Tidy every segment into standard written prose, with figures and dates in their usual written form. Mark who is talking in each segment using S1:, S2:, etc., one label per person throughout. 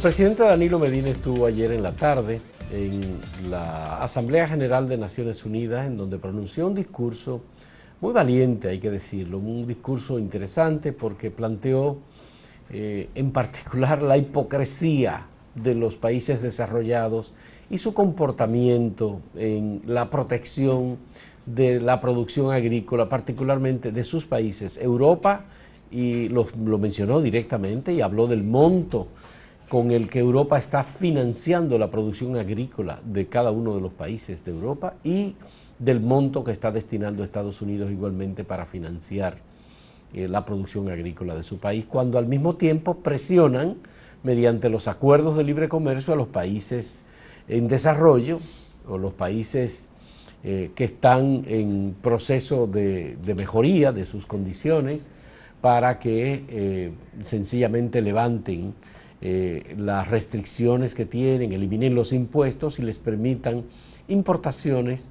S1: presidente Danilo Medina estuvo ayer en la tarde en la Asamblea General de Naciones Unidas, en donde pronunció un discurso muy valiente, hay que decirlo, un discurso interesante porque planteó en particular la hipocresía de los países desarrollados y su comportamiento en la protección de la producción agrícola, particularmente de sus países. Europa, y lo mencionó directamente y habló del monto con el que Europa está financiando la producción agrícola de cada uno de los países de Europa y del monto que está destinando Estados Unidos igualmente para financiar la producción agrícola de su país, cuando al mismo tiempo presionan mediante los acuerdos de libre comercio a los países en desarrollo o los países que están en proceso de mejoría de sus condiciones para que sencillamente levanten las restricciones que tienen, eliminen los impuestos y les permitan importaciones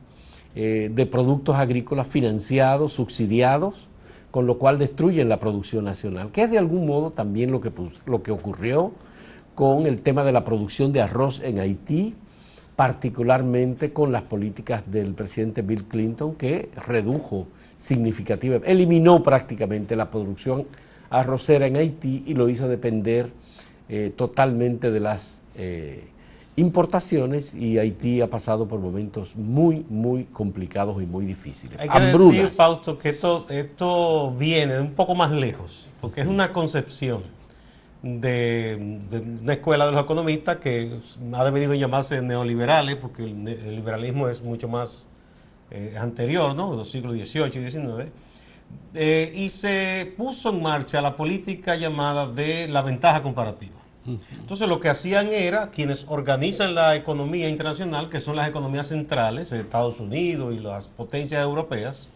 S1: de productos agrícolas financiados, subsidiados, con lo cual destruyen la producción nacional, que es de algún modo también lo que ocurrió con el tema de la producción de arroz en Haití, particularmente con las políticas del presidente Bill Clinton, que redujo significativamente, eliminó prácticamente la producción arrocera en Haití y lo hizo depender totalmente de las importaciones, y Haití ha pasado por momentos muy, muy complicados y muy difíciles.
S2: Hay que decir, Fausto, que esto viene de un poco más lejos, porque es una concepción de una escuela de los economistas que ha debido llamarse neoliberales, porque el liberalismo es mucho más anterior, ¿no? De los siglos XVIII y XIX, y se puso en marcha la política llamada de la ventaja comparativa. Entonces lo que hacían era, quienes organizan la economía internacional, que son las economías centrales, Estados Unidos y las potencias europeas,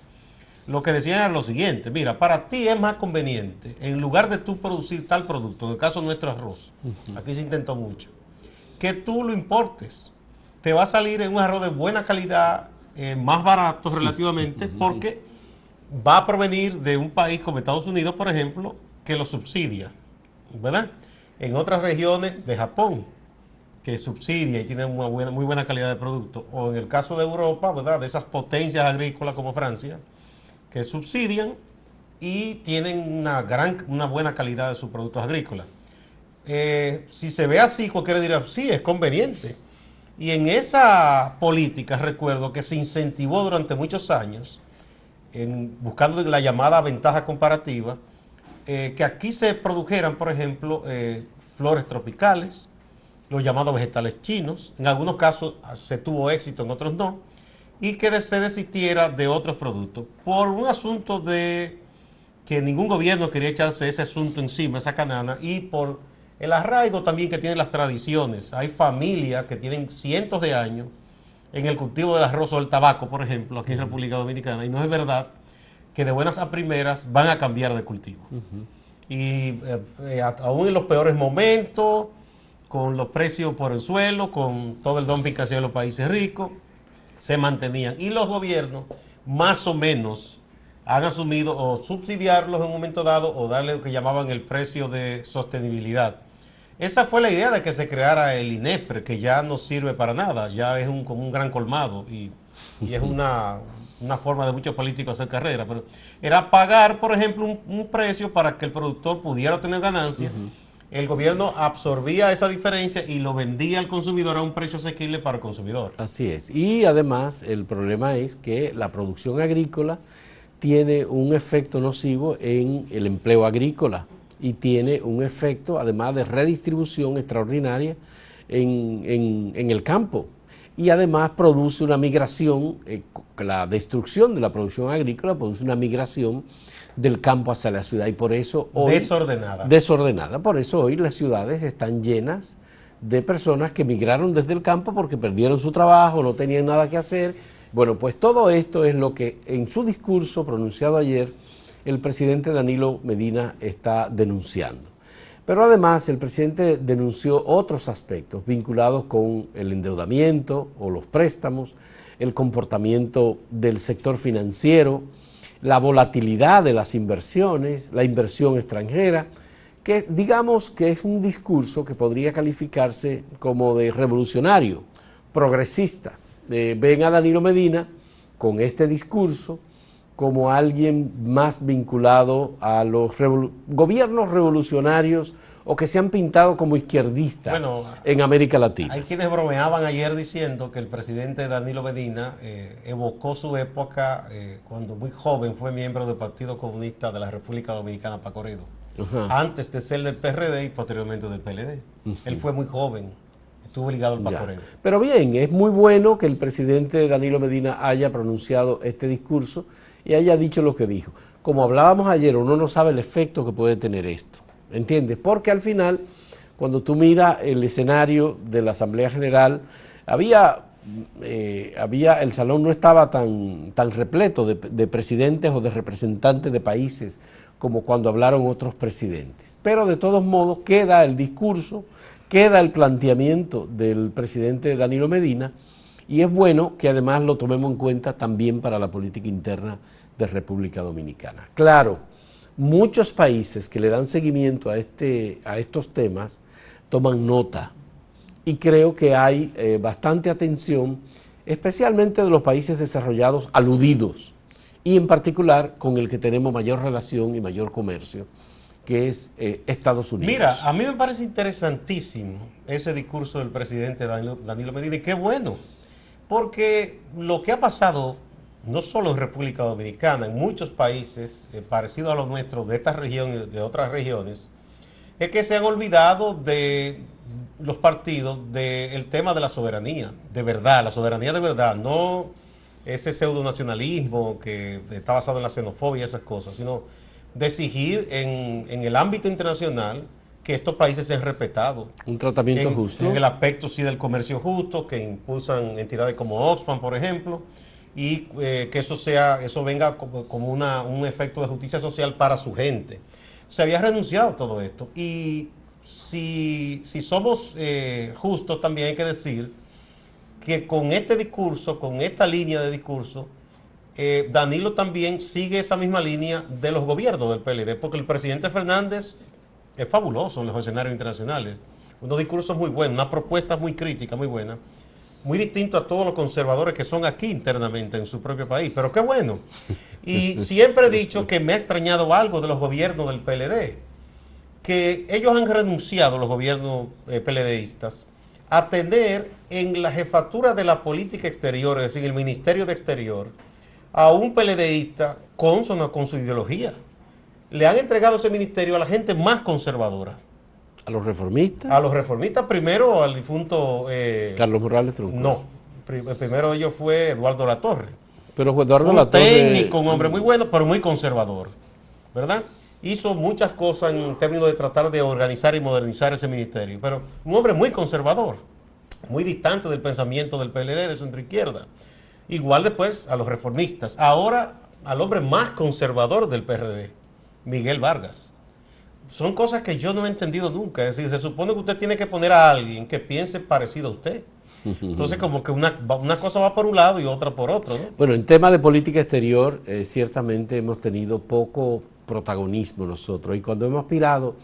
S2: lo que decían era lo siguiente: mira, para ti es más conveniente, en lugar de tú producir tal producto, en el caso nuestro arroz, aquí se intentó mucho, que tú lo importes. Te va a salir en un arroz de buena calidad, más barato relativamente, porque va a provenir de un país como Estados Unidos, por ejemplo, que lo subsidia, ¿verdad? En otras regiones de Japón, que subsidia y tiene una muy buena calidad de producto, o en el caso de Europa, ¿verdad?, de esas potencias agrícolas como Francia, que subsidian y tienen una buena calidad de sus productos agrícolas. Si se ve así, cualquiera dirá, sí, es conveniente. Y en esa política, recuerdo que se incentivó durante muchos años, buscando la llamada ventaja comparativa, que aquí se produjeran, por ejemplo, flores tropicales, los llamados vegetales chinos. En algunos casos se tuvo éxito, en otros no, y que se desistiera de otros productos, por un asunto de que ningún gobierno quería echarse ese asunto encima, esa canana, y por el arraigo también que tienen las tradiciones. Hay familias que tienen cientos de años en el cultivo del arroz o el tabaco, por ejemplo, aquí en República Dominicana, y no es verdad que de buenas a primeras van a cambiar de cultivo. Y aún en los peores momentos, con los precios por el suelo, con todo el dumping que hacían los países ricos, se mantenían. Y los gobiernos, más o menos, han asumido o subsidiarlos en un momento dado o darle lo que llamaban el precio de sostenibilidad. Esa fue la idea de que se creara el INEPRE, que ya no sirve para nada, ya es como un gran colmado y es una forma de muchos políticos hacer carrera, pero era pagar, por ejemplo, un precio para que el productor pudiera tener ganancias. El gobierno absorbía esa diferencia y lo vendía al consumidor a un precio asequible para el consumidor.
S1: Así es. Y además el problema es que la producción agrícola tiene un efecto nocivo en el empleo agrícola y tiene un efecto además de redistribución extraordinaria en el campo. Y además produce una migración, la destrucción de la producción agrícola produce una migración del campo hacia la ciudad, y por eso hoy... Desordenada. Por eso hoy las ciudades están llenas de personas que migraron desde el campo porque perdieron su trabajo, no tenían nada que hacer. Bueno, pues todo esto es lo que en su discurso pronunciado ayer el presidente Danilo Medina está denunciando. Pero además el presidente denunció otros aspectos vinculados con el endeudamiento o los préstamos, el comportamiento del sector financiero, la volatilidad de las inversiones, la inversión extranjera, que digamos que es un discurso que podría calificarse como de revolucionario, progresista. Ven a Danilo Medina con este discurso como alguien más vinculado a los gobiernos revolucionarios o que se han pintado como izquierdistas en América Latina.
S2: Hay quienes bromeaban ayer diciendo que el presidente Danilo Medina evocó su época cuando muy joven fue miembro del Partido Comunista de la República Dominicana, Paco Redo, antes de ser del PRD y posteriormente del PLD. Él fue muy joven, estuvo ligado al Paco Redo.
S1: Pero bien, es muy bueno que el presidente Danilo Medina haya pronunciado este discurso y haya dicho lo que dijo. Como hablábamos ayer, uno no sabe el efecto que puede tener esto, ¿entiendes? Porque al final, cuando tú miras el escenario de la Asamblea General, el salón no estaba tan repleto de presidentes o de representantes de países como cuando hablaron otros presidentes. Pero de todos modos queda el discurso, queda el planteamiento del presidente Danilo Medina, y es bueno que además lo tomemos en cuenta también para la política interna de República Dominicana. Claro, muchos países que le dan seguimiento a estos temas toman nota y creo que hay bastante atención, especialmente de los países desarrollados aludidos y en particular con el que tenemos mayor relación y mayor comercio, que es Estados Unidos.
S2: Mira, a mí me parece interesantísimo ese discurso del presidente Danilo Medina, y qué bueno, porque lo que ha pasado no solo en República Dominicana, en muchos países parecidos a los nuestros, de esta región y de otras regiones, es que se han olvidado de los partidos del tema de la soberanía, de verdad, la soberanía de verdad, no ese pseudonacionalismo que está basado en la xenofobia y esas cosas, sino de exigir en el ámbito internacional que estos países sean respetados.
S1: Un tratamiento justo.
S2: En el aspecto sí del comercio justo, que impulsan entidades como Oxfam, por ejemplo, y que eso venga como un efecto de justicia social para su gente. Se había renunciado a todo esto. Y si somos justos, también hay que decir que con este discurso, con esta línea de discurso, Danilo también sigue esa misma línea de los gobiernos del PLD, porque el presidente Fernández es fabuloso en los escenarios internacionales. Unos discursos muy buenos, una propuesta muy crítica, muy buena, muy distinto a todos los conservadores que son aquí internamente en su propio país, pero qué bueno. Y siempre he dicho que me ha extrañado algo de los gobiernos del PLD, que ellos han renunciado, los gobiernos PLDistas, a tener en la jefatura de la política exterior, es decir, el Ministerio de Exterior, a un PLDista consono con su ideología. Le han entregado ese ministerio a la gente más conservadora.
S1: ¿A los reformistas?
S2: A los reformistas, primero al difunto...
S1: Carlos Morales Truncos.
S2: No, el primero de ellos fue Eduardo Latorre.
S1: Pero Eduardo
S2: un técnico, un hombre muy bueno, pero muy conservador, ¿verdad? Hizo muchas cosas en términos de tratar de organizar y modernizar ese ministerio, pero un hombre muy conservador, muy distante del pensamiento del PLD, de centroizquierda. Igual después a los reformistas. Ahora al hombre más conservador del PRD, Miguel Vargas. Son cosas que yo no he entendido nunca. Es decir, se supone que usted tiene que poner a alguien que piense parecido a usted. Entonces como que una cosa va por un lado y otra por otro, ¿no?
S1: Bueno, en tema de política exterior, ciertamente hemos tenido poco protagonismo nosotros. Y cuando hemos aspirado,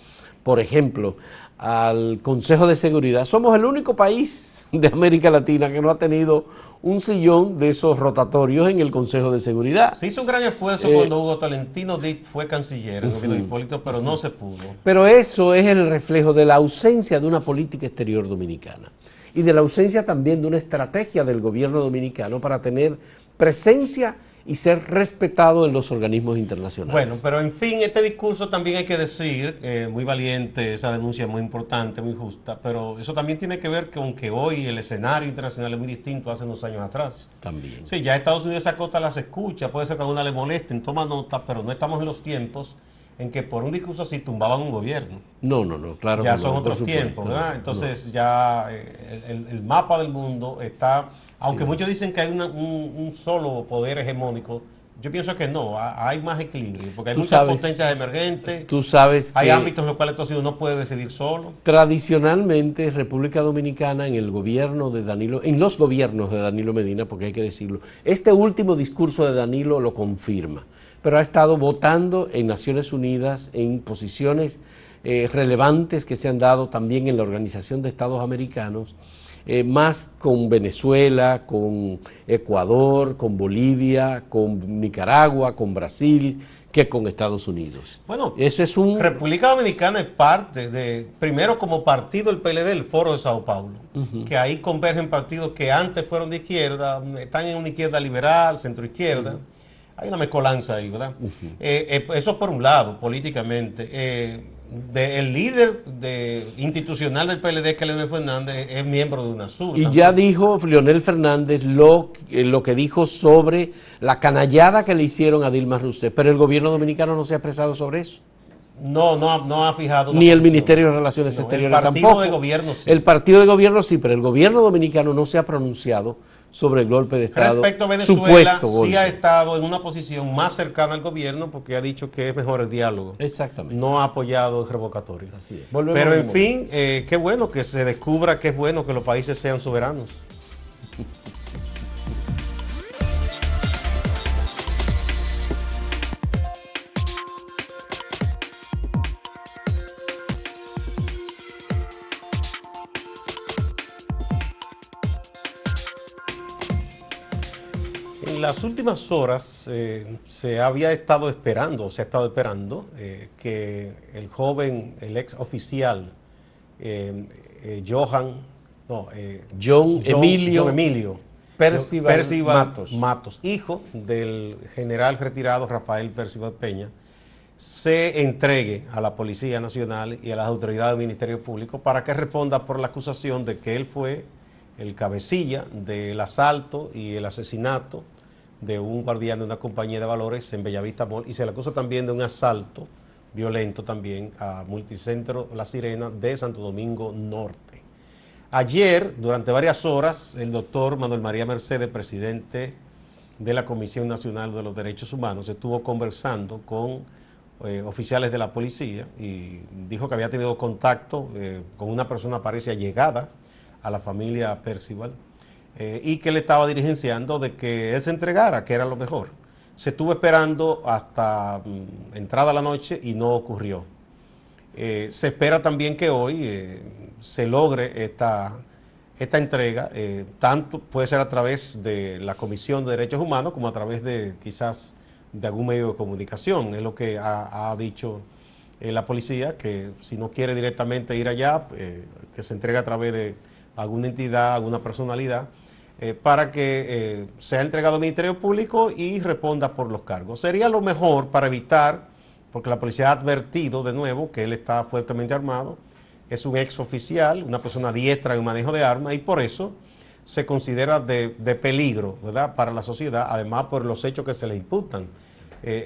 S1: por ejemplo, al Consejo de Seguridad, somos el único país de América Latina que no ha tenido un sillón de esos rotatorios en el Consejo de Seguridad.
S2: Se hizo un gran esfuerzo cuando Hugo Tolentino Ditt fue canciller en el gobierno de Hipólito, pero no se pudo.
S1: Pero eso es el reflejo de la ausencia de una política exterior dominicana y de la ausencia también de una estrategia del gobierno dominicano para tener presencia y ser respetado en los organismos internacionales.
S2: Bueno, pero en fin, este discurso también hay que decir, muy valiente, esa denuncia muy importante, muy justa, pero eso también tiene que ver con que hoy el escenario internacional es muy distinto a hace unos años atrás.
S1: También.
S2: Sí, ya Estados Unidos esa cosa las escucha, puede ser que a una le molesten, toma nota, pero no estamos en los tiempos en que por un discurso así tumbaban un gobierno.
S1: No, claro.
S2: Ya son otros tiempos, ¿verdad? Entonces ya el mapa del mundo está... Aunque muchos dicen que hay un solo poder hegemónico, yo pienso que no, hay más equilibrio, porque hay muchas potencias emergentes,
S1: tú sabes
S2: hay ámbitos en los cuales Estados Unidos no puede decidir solo.
S1: Tradicionalmente, República Dominicana en los gobiernos de Danilo Medina, porque hay que decirlo, este último discurso de Danilo lo confirma, pero ha estado votando en Naciones Unidas en posiciones relevantes que se han dado también en la Organización de Estados Americanos, más con Venezuela, con Ecuador, con Bolivia, con Nicaragua, con Brasil, que con Estados Unidos.
S2: Bueno,
S1: eso es un...
S2: República Dominicana es parte de, primero como partido el PLD, el Foro de Sao Paulo, que ahí convergen partidos que antes fueron de izquierda, están en una izquierda liberal, centroizquierda. Hay una mezcolanza ahí, ¿verdad? Eso por un lado, políticamente. El líder institucional del PLD, que es Leonel Fernández, es miembro de UNASUR.
S1: Y
S2: también.
S1: ya dijo Leonel Fernández lo que dijo sobre la canallada que le hicieron a Dilma Rousseff, pero el gobierno dominicano no se ha expresado sobre eso.
S2: No ha fijado.
S1: Ni el Ministerio de Relaciones Exteriores tampoco.
S2: El partido de gobierno sí.
S1: El partido de gobierno sí, pero el gobierno dominicano no se ha pronunciado sobre el golpe de Estado.
S2: Respecto a Venezuela, sí ha estado en una posición más cercana al gobierno porque ha dicho que es mejor el diálogo.
S1: Exactamente.
S2: No ha apoyado el revocatorio.
S1: Así es.
S2: Pero en fin, qué bueno que se descubra que es bueno que los países sean soberanos. En las últimas horas se ha estado esperando que el joven, el ex oficial John Emilio Percival Matos, hijo del general retirado Rafael Percival Peña, se entregue a la Policía Nacional y a las autoridades del Ministerio Público para que responda por la acusación de que él fue el cabecilla del asalto y el asesinato de un guardián de una compañía de valores en Bellavista Mall, y se le acusa también de un asalto violento también a Multicentro La Sirena de Santo Domingo Norte. Ayer, durante varias horas, el doctor Manuel María Mercedes, presidente de la Comisión Nacional de los Derechos Humanos, estuvo conversando con oficiales de la policía y dijo que había tenido contacto con una persona, parece allegada a la familia Percival, y que le estaba dirigenciando de que él se entregara, que era lo mejor. Se estuvo esperando hasta entrada la noche y no ocurrió. Se espera también que hoy se logre esta entrega, tanto puede ser a través de la Comisión de Derechos Humanos como a través de quizás de algún medio de comunicación. Es lo que ha dicho la policía, que si no quiere directamente ir allá, que se entregue a través de alguna entidad, alguna personalidad, para que sea entregado al Ministerio Público y responda por los cargos. Sería lo mejor para evitar, porque la policía ha advertido de nuevo que él está fuertemente armado, es un ex oficial, una persona diestra en el manejo de armas, y por eso se considera de peligro, ¿verdad?, para la sociedad, además por los hechos que se le imputan.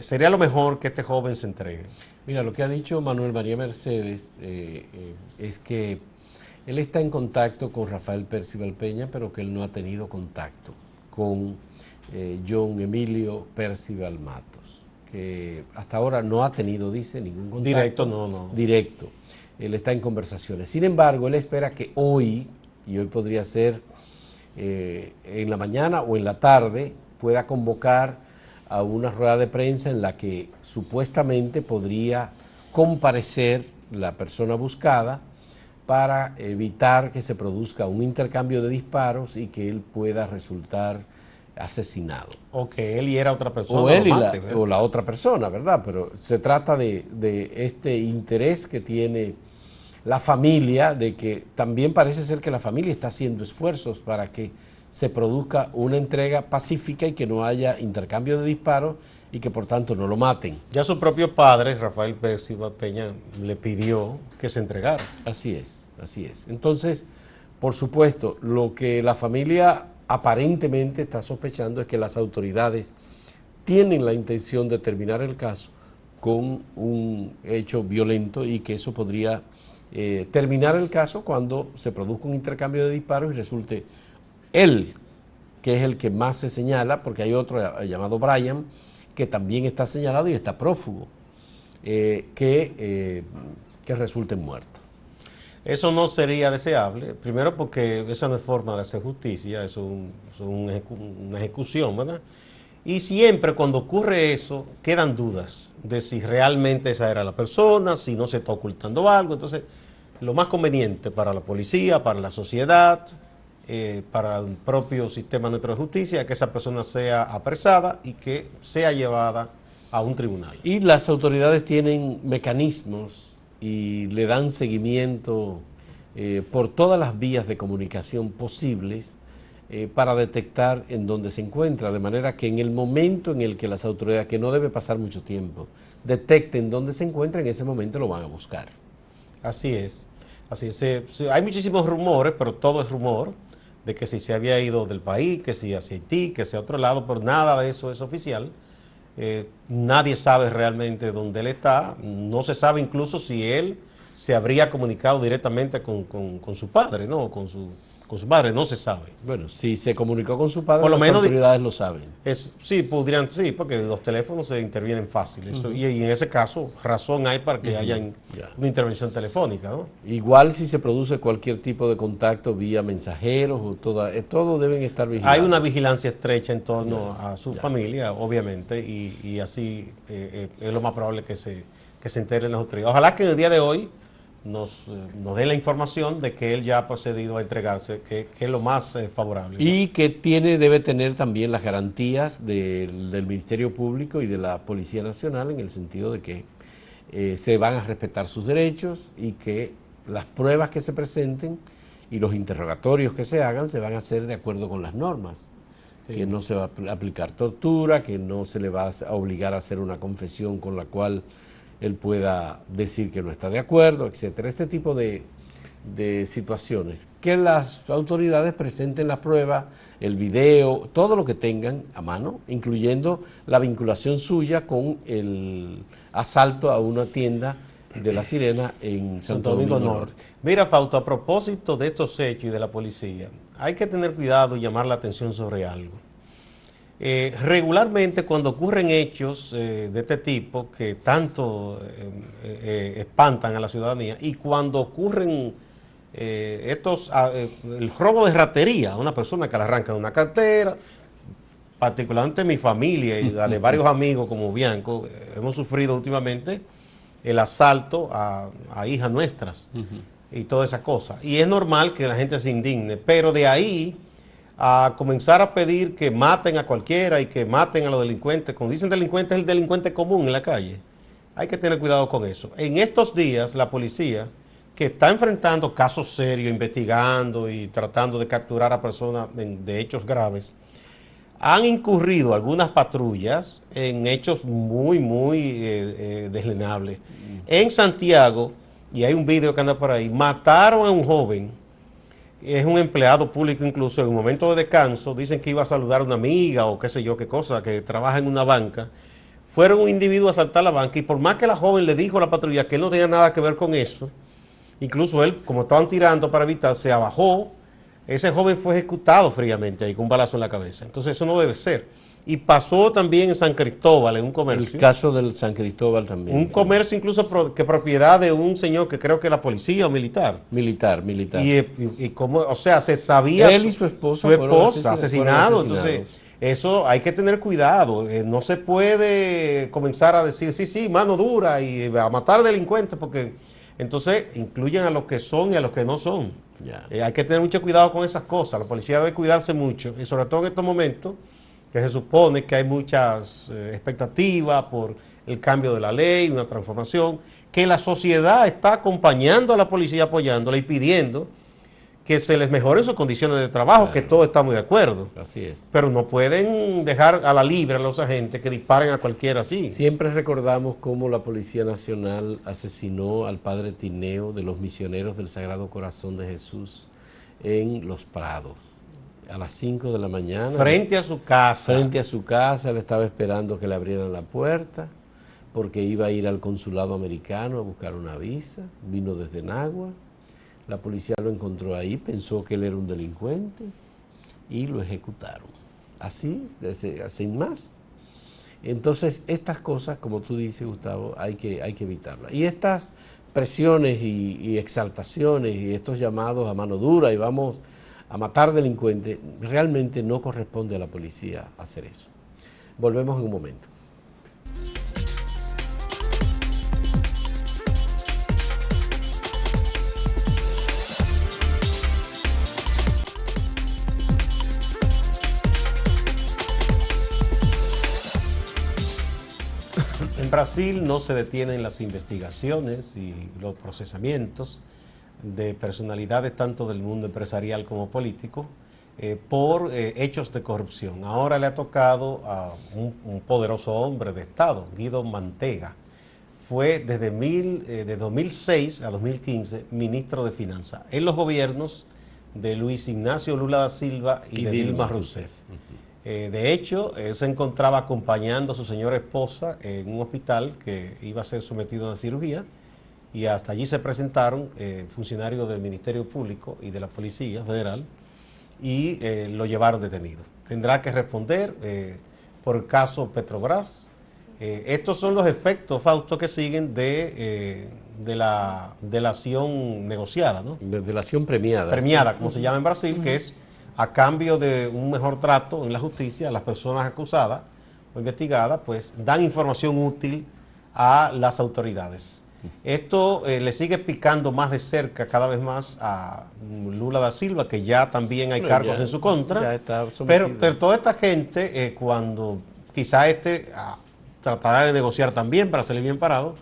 S2: Sería lo mejor que este joven se entregue.
S1: Mira, lo que ha dicho Manuel María Mercedes es que él está en contacto con Rafael Percival Peña, pero que él no ha tenido contacto con John Emilio Percival Matos, que hasta ahora no ha tenido, dice, ningún contacto.
S2: Directo, no.
S1: Directo. Él está en conversaciones. Sin embargo, él espera que hoy, y hoy podría ser en la mañana o en la tarde, pueda convocar a una rueda de prensa en la que supuestamente podría comparecer la persona buscada para evitar que se produzca un intercambio de disparos y que él pueda resultar asesinado.
S2: O que él hiera a otra persona.
S1: O él o la otra persona, ¿verdad? Pero se trata de este interés que tiene la familia, de que también parece ser que la familia está haciendo esfuerzos para que se produzca una entrega pacífica y que no haya intercambio de disparos y que por tanto no lo maten.
S2: Ya su propio padre, Rafael Percival Peña, le pidió que se entregara.
S1: Así es, así es. Entonces, por supuesto, lo que la familia aparentemente está sospechando es que las autoridades tienen la intención de terminar el caso con un hecho violento y que eso podría terminar el caso cuando se produzca un intercambio de disparos y resulte él, que es el que más se señala, porque hay otro llamado Brian, que también está señalado y está prófugo, que resulte muerto.
S2: Eso no sería deseable, primero porque esa no es forma de hacer justicia, es una ejecución, ¿verdad? Y siempre cuando ocurre eso, quedan dudas de si realmente esa era la persona, si no se está ocultando algo. Entonces, lo más conveniente para la policía, para la sociedad, para el propio sistema nuestro de justicia, es que esa persona sea apresada y que sea llevada a un tribunal.
S1: Y las autoridades tienen mecanismos y le dan seguimiento por todas las vías de comunicación posibles para detectar en dónde se encuentra, de manera que en el momento en el que las autoridades, que no debe pasar mucho tiempo, detecten dónde se encuentra, en ese momento lo van a buscar.
S2: Así es, así es. Hay muchísimos rumores, pero todo es rumor, de que si se había ido del país, que si hacia Haití, que sea otro lado, pero nada de eso es oficial. Nadie sabe realmente dónde él está, no se sabe incluso si él se habría comunicado directamente con su padre, ¿no? Con su madre, no se sabe.
S1: Bueno, si se comunicó con su padre,
S2: Por lo
S1: las
S2: menos
S1: autoridades lo saben.
S2: Sí, podrían, sí, porque los teléfonos se intervienen fácil. Y en ese caso, razón hay para que haya una intervención telefónica, ¿no?
S1: Igual si se produce cualquier tipo de contacto vía mensajeros, o todo deben estar vigilados.
S2: Hay una vigilancia estrecha en torno a su familia, obviamente, y así es lo más probable que se enteren las autoridades. Ojalá que en el día de hoy nos dé la información de que él ya ha procedido a entregarse, que es lo más favorable.
S1: Y que debe tener también las garantías del Ministerio Público y de la Policía Nacional, en el sentido de que se van a respetar sus derechos y que las pruebas que se presenten y los interrogatorios que se hagan se van a hacer de acuerdo con las normas. Sí. Que no se va a aplicar tortura, que no se le va a obligar a hacer una confesión con la cual él pueda decir que no está de acuerdo, etcétera. Este tipo de situaciones. Que las autoridades presenten la prueba, el video, todo lo que tengan a mano, incluyendo la vinculación suya con el asalto a una tienda de La Sirena en Santo Domingo Norte.
S2: Mira, Fausto, a propósito de estos hechos y de la policía, hay que tener cuidado y llamar la atención sobre algo. Regularmente cuando ocurren hechos de este tipo que tanto espantan a la ciudadanía, y cuando ocurren el robo de ratería a una persona que le arranca una cartera, particularmente mi familia y la de varios amigos como Bianco, hemos sufrido últimamente el asalto a hijas nuestras y todas esas cosas. Y es normal que la gente se indigne, pero de ahí a comenzar a pedir que maten a cualquiera y que maten a los delincuentes. Cuando dicen delincuente, es el delincuente común en la calle. Hay que tener cuidado con eso. En estos días, la policía, que está enfrentando casos serios, investigando y tratando de capturar a personas de hechos graves, han incurrido algunas patrullas en hechos muy deslenables. En Santiago, y hay un video que anda por ahí, mataron a un joven, es un empleado público incluso, en un momento de descanso, dicen que iba a saludar a una amiga o qué sé yo qué cosa, que trabaja en una banca. Fueron un individuo a asaltar la banca y por más que la joven le dijo a la patrulla que él no tenía nada que ver con eso, incluso él, como estaban tirando para evitar, se abajó. Ese joven fue ejecutado fríamente ahí con un balazo en la cabeza. Entonces eso no debe ser. Y pasó también en San Cristóbal, en un comercio.
S1: El caso del San Cristóbal también.
S2: Un comercio incluso que propiedad de un señor que creo que era policía o militar.
S1: Militar.
S2: Y como, o sea, se sabía.
S1: Él y su esposa
S2: asesinados. Entonces, eso hay que tener cuidado. No se puede comenzar a decir, sí, mano dura y a matar delincuentes, porque entonces incluyen a los que son y a los que no son. Hay que tener mucho cuidado con esas cosas. La policía debe cuidarse mucho, y sobre todo en estos momentos, que se supone que hay muchas expectativas por el cambio de la ley, una transformación, que la sociedad está acompañando a la policía, apoyándola y pidiendo que se les mejoren sus condiciones de trabajo, claro, que todos estamos de acuerdo.
S1: Así es.
S2: Pero no pueden dejar a la libre a los agentes que disparen a cualquiera así.
S1: Siempre recordamos cómo la Policía Nacional asesinó al padre Tineo de los misioneros del Sagrado Corazón de Jesús en Los Prados. A las 5 de la mañana.
S2: Frente a su casa.
S1: Frente a su casa, él estaba esperando que le abrieran la puerta porque iba a ir al consulado americano a buscar una visa. Vino desde Nagua. La policía lo encontró ahí, pensó que él era un delincuente y lo ejecutaron. Así, sin más. Entonces, estas cosas, como tú dices, Gustavo, hay que evitarlas. Y estas presiones y exaltaciones y estos llamados a mano dura y vamos a matar delincuentes, realmente no corresponde a la policía hacer eso. Volvemos en un momento.
S2: En Brasil no se detienen las investigaciones y los procesamientos de personalidades tanto del mundo empresarial como político por hechos de corrupción. Ahora le ha tocado a un poderoso hombre de Estado, Guido Mantega. Fue desde de 2006 a 2015 ministro de Finanzas en los gobiernos de Luis Ignacio Lula da Silva y de Dilma Rousseff. De hecho, él se encontraba acompañando a su señora esposa en un hospital que iba a ser sometido a una cirugía y hasta allí se presentaron funcionarios del Ministerio Público y de la Policía Federal y lo llevaron detenido. Tendrá que responder por el caso Petrobras. Estos son los efectos, Fausto, que siguen de la delación negociada, ¿no?
S1: De delación premiada.
S2: Premiada, como se llama en Brasil, que es a cambio de un mejor trato en la justicia, las personas acusadas o investigadas, pues dan información útil a las autoridades. Esto le sigue picando más de cerca cada vez más a Lula da Silva, que ya también hay cargos en su contra.
S1: Ya está
S2: pero toda esta gente, cuando quizá tratará de negociar también para salir bien parado,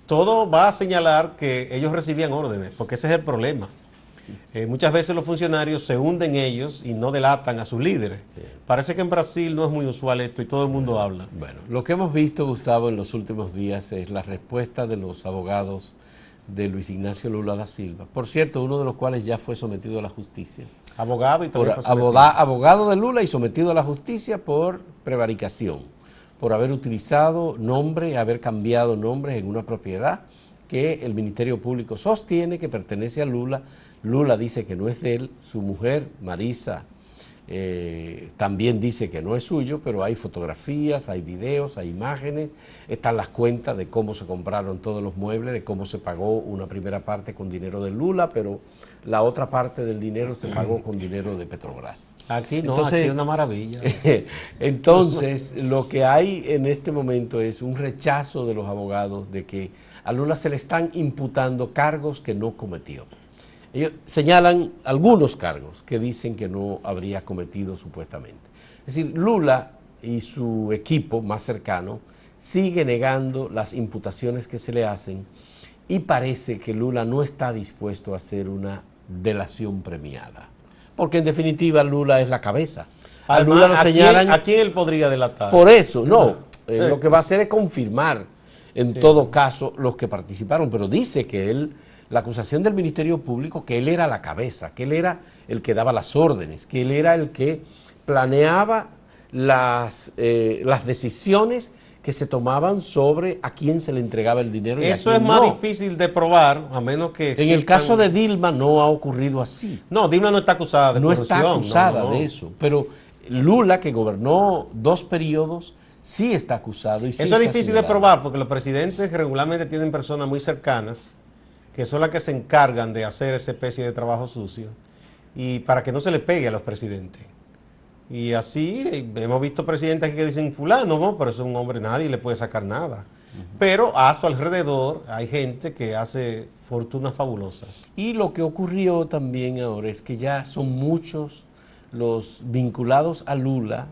S2: todo va a señalar que ellos recibían órdenes, porque ese es el problema. Muchas veces los funcionarios se hunden ellos y no delatan a sus líderes. Sí. Parece que en Brasil no es muy usual esto y todo el mundo habla.
S1: Bueno, lo que hemos visto, Gustavo, en los últimos días es la respuesta de los abogados de Luis Ignacio Lula da Silva. Por cierto, uno de los cuales ya fue sometido a la justicia.
S2: Abogado y también
S1: abogado de Lula y sometido a la justicia por prevaricación, por haber utilizado nombre, haber cambiado nombres en una propiedad que el Ministerio Público sostiene que pertenece a Lula. Lula dice que no es de él, su mujer, Marisa, también dice que no es suyo, pero hay fotografías, hay videos, hay imágenes, están las cuentas de cómo se compraron todos los muebles, de cómo se pagó una primera parte con dinero de Lula, pero la otra parte del dinero se pagó con dinero de Petrobras.
S2: Aquí no, entonces, aquí es una maravilla.
S1: Entonces, lo que hay en este momento es un rechazo de los abogados de que a Lula se le están imputando cargos que no cometió. Ellos señalan algunos cargos que dicen que no habría cometido supuestamente. Es decir, Lula y su equipo más cercano sigue negando las imputaciones que se le hacen y parece que Lula no está dispuesto a hacer una delación premiada. Porque en definitiva Lula es la cabeza.
S2: A Lula lo señalan. ¿A quién él podría delatar?
S1: Por eso, no. Lo que va a hacer es confirmar en todo caso los que participaron, pero dice que él... La acusación del Ministerio Público, que él era la cabeza, que él era el que daba las órdenes, que él era el que planeaba las decisiones que se tomaban sobre a quién se le entregaba el dinero.
S2: Eso es más difícil de probar, a menos que...
S1: En el caso de Dilma no ha ocurrido así.
S2: No, Dilma no está acusada de corrupción.
S1: No está acusada de eso, pero Lula, que gobernó 2 periodos, sí está acusado. Y sí
S2: eso es difícil de probar, porque los presidentes regularmente tienen personas muy cercanas, que son las que se encargan de hacer esa especie de trabajo sucio, y para que no se le pegue a los presidentes. Y así hemos visto presidentes que dicen, fulano, no, pero es un hombre, nadie le puede sacar nada. Pero a su alrededor hay gente que hace fortunas fabulosas.
S1: Y lo que ocurrió también ahora es que ya son muchos los vinculados a Lula,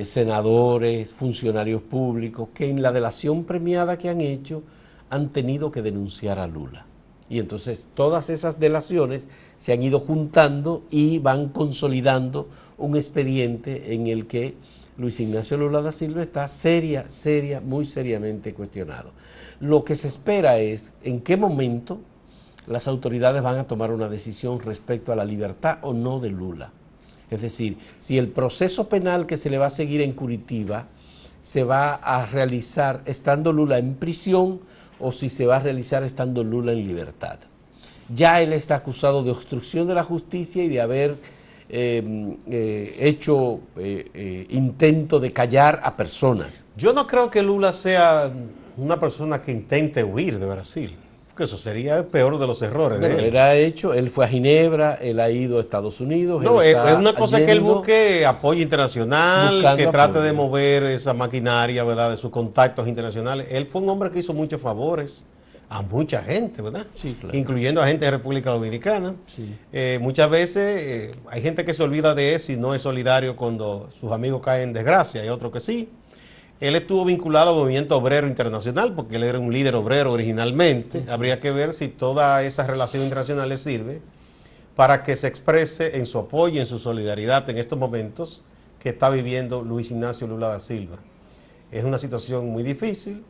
S1: senadores, funcionarios públicos, que en la delación premiada que han hecho han tenido que denunciar a Lula. Y entonces todas esas delaciones se han ido juntando y van consolidando un expediente en el que Luis Ignacio Lula da Silva está muy seriamente cuestionado. Lo que se espera es en qué momento las autoridades van a tomar una decisión respecto a la libertad o no de Lula. Es decir, si el proceso penal que se le va a seguir en Curitiba se va a realizar estando Lula en prisión o si se va a realizar estando Lula en libertad. Ya él está acusado de obstrucción de la justicia y de haber hecho intento de callar a personas.
S2: Yo no creo que Lula sea una persona que intente huir de Brasil. Porque eso sería el peor de los errores
S1: Bueno,
S2: de él.
S1: él fue a Ginebra, él ha ido a Estados Unidos.
S2: No,
S1: él
S2: es
S1: está
S2: una cosa que él
S1: yendo,
S2: busque apoyo internacional,
S1: buscando
S2: que trate
S1: apoyo.
S2: de mover esa maquinaria, ¿verdad? De sus contactos internacionales. Él fue un hombre que hizo muchos favores a mucha gente, ¿verdad?
S1: Sí, claro.
S2: Incluyendo a gente de República Dominicana.
S1: Sí.
S2: Muchas veces hay gente que se olvida de eso y no es solidario cuando sus amigos caen en desgracia, hay otros que sí. Él estuvo vinculado al movimiento obrero internacional porque él era un líder obrero originalmente. Habría que ver si toda esa relación internacional le sirve para que se exprese en su apoyo, en su solidaridad en estos momentos que está viviendo Luis Ignacio Lula da Silva. Es una situación muy difícil.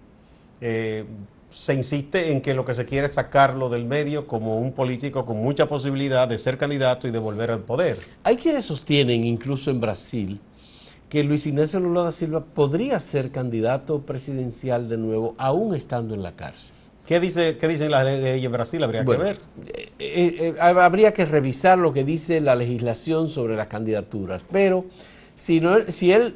S2: Se insiste en que lo que se quiere es sacarlo del medio como un político con mucha posibilidad de ser candidato y de volver al poder.
S1: Hay quienes sostienen, incluso en Brasil, que Luis Ignacio Lula da Silva podría ser candidato presidencial de nuevo, aún estando en la cárcel.
S2: ¿Qué dicen las leyes en Brasil? Habría que ver.
S1: Habría que revisar lo que dice la legislación sobre las candidaturas, pero si él,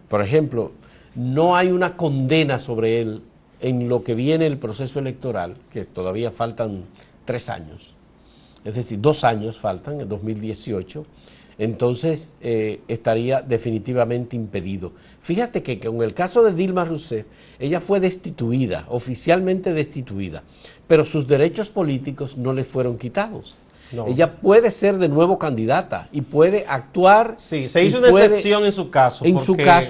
S1: por ejemplo, no hay una condena sobre él en lo que viene el proceso electoral, que todavía faltan 3 años, es decir, 2 años faltan, en 2018, entonces estaría definitivamente impedido. Fíjate que con el caso de Dilma Rousseff, ella fue destituida, oficialmente destituida, pero sus derechos políticos no le fueron quitados. No. Ella puede ser de nuevo candidata y puede actuar.
S2: Sí, se hizo una excepción en su caso.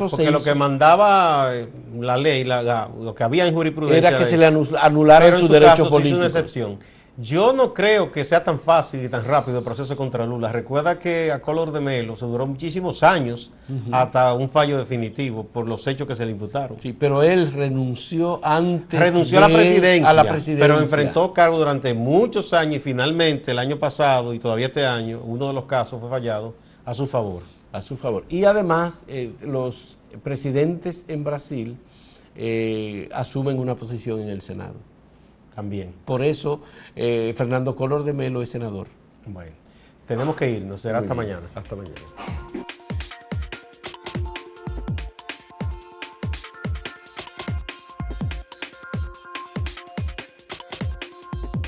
S2: Porque lo que mandaba la ley, lo que había en jurisprudencia
S1: era que se le anularan sus derechos políticos.
S2: Se hizo una excepción. Yo no creo que sea tan fácil y tan rápido el proceso contra Lula. Recuerda que a Color de Melo se duró muchísimos años hasta un fallo definitivo por los hechos que se le imputaron.
S1: Sí, pero él renunció antes.
S2: Renunció a la presidencia, pero enfrentó cargo durante muchos años y finalmente el año pasado y todavía este año, uno de los casos fue fallado a su favor.
S1: A su favor. Y además, los presidentes en Brasil asumen una posición en el Senado.
S2: También.
S1: Por eso, Fernando Collor de Mello es senador.
S2: Bueno, tenemos que irnos. Será hasta mañana.
S1: Hasta mañana.